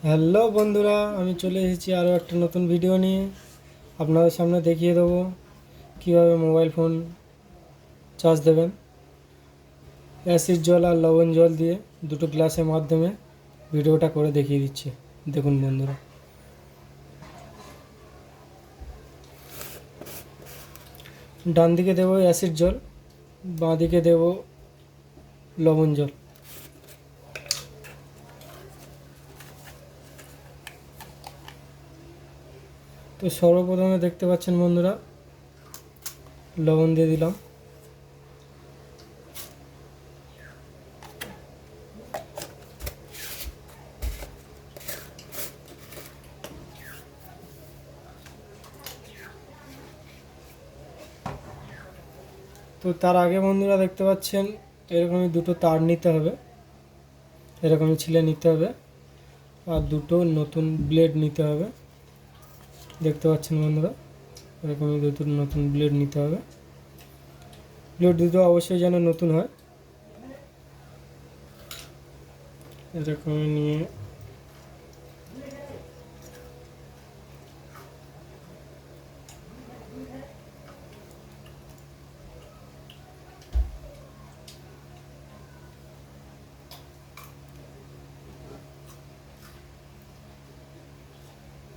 Hello বন্ধুরা, আমি চলে এসেছি আরও একটা নতুন ভিডিও নিয়ে। আপনাদের সামনে দেখিয়ে দেবো কীভাবে মোবাইল ফোন চার্জ দেবেন। অ্যাসিড জল আর লবণ জল দিয়ে দুটো গ্লাসের মাধ্যমে ভিডিওটা করে দেখিয়ে দিচ্ছি। দেখুন বন্ধুরা, ডান দিকে দেবো অ্যাসিড জল, বাঁ দিকে দেবো লবণ জল। তো সর্বপ্রথমে দেখতে পাচ্ছেন বন্ধুরা, লবণ দিয়ে দিলাম। তো তার আগে বন্ধুরা দেখতে পাচ্ছেন এরকমই দুটো তার নিতে হবে, এরকমই ছিলে নিতে হবে, আর দুটো নতুন ব্লেড নিতে হবে। দেখতে পাচ্ছেন বন্ধুরা, এরকমই দুটো নতুন ব্লেড নিতে হবে। ব্লেড দুটো অবশ্যই যেন নতুন হয়। এরকমই নিয়ে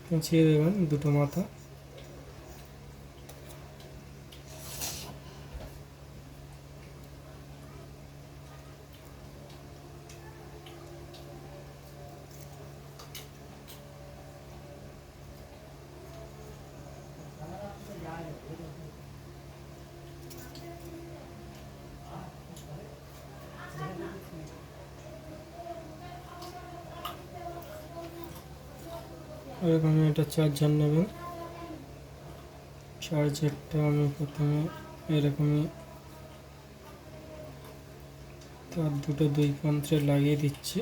পেঁচিয়ে দেবেন দুটো মাথা। এরকমই এটা চার্জার নেবেন। চার্জারটা আমি প্রথমে এরকমই তার দুটো দুই প্রান্তে লাগিয়ে দিচ্ছি।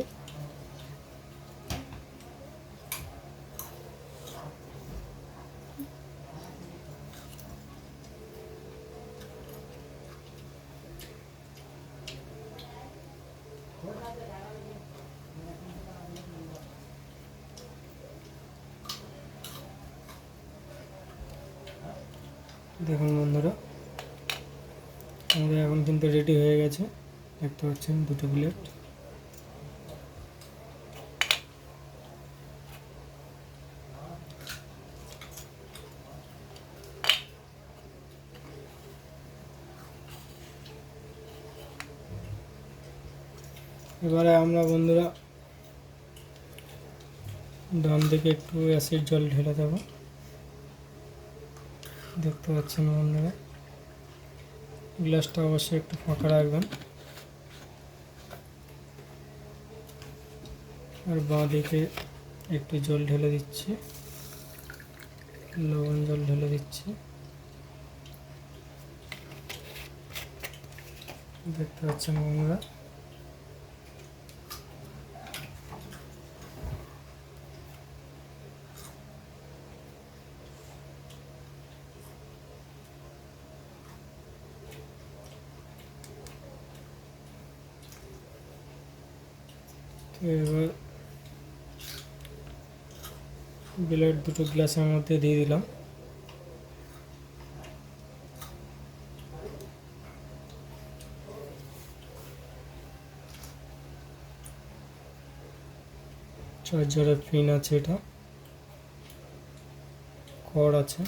দেখুন বন্ধুরা, আমাদের এখন কিন্তু রেডি হয়ে গেছে। দেখতে পাচ্ছেন দুটো প্লেট। এবারে আমরা বন্ধুরা ডান দিকে একটু অ্যাসিড জল ঢেলে দেবো। দেখতে পাচ্ছেন বন্ধুরা, গ্লাসটা অবশ্যই একটু ফাঁকা রাখবেন। আর বাঁ দিকে একটু জল ঢেলে দিচ্ছি, লবণ জল ঢেলে দিচ্ছি। দেখতে পাচ্ছেন বন্ধুরা, তো এবার ব্লেড দুটো গ্লাসের মধ্যে দিয়ে দিলাম। চার্জারের পিন আছে, এটা কর্ড আছে।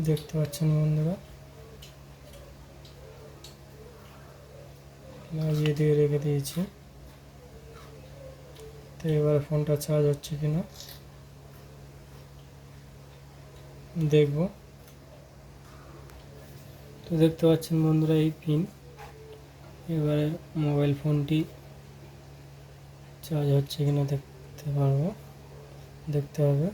দেখতে পাচ্ছেন বন্ধুরা, লাগিয়ে দিয়ে রেখে দিয়েছি। তো এবারে ফোনটা চার্জ হচ্ছে কিনা দেখব। তো দেখতে পাচ্ছেন বন্ধুরা, এই পিন। এবারে মোবাইল ফোনটি চার্জ হচ্ছে কিনা দেখতে হবে।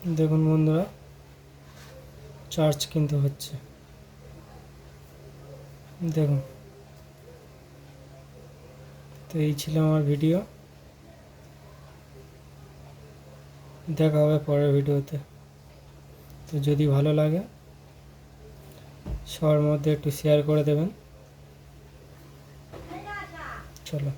দেখুন বন্ধুরা, চার্জ কিন্তু হচ্ছে, দেখুন। তো এই ছিল আমার ভিডিও, দেখা হবে পরের ভিডিওতে। তো যদি ভালো লাগে সবার মধ্যে একটু শেয়ার করে দেবেন। চলো।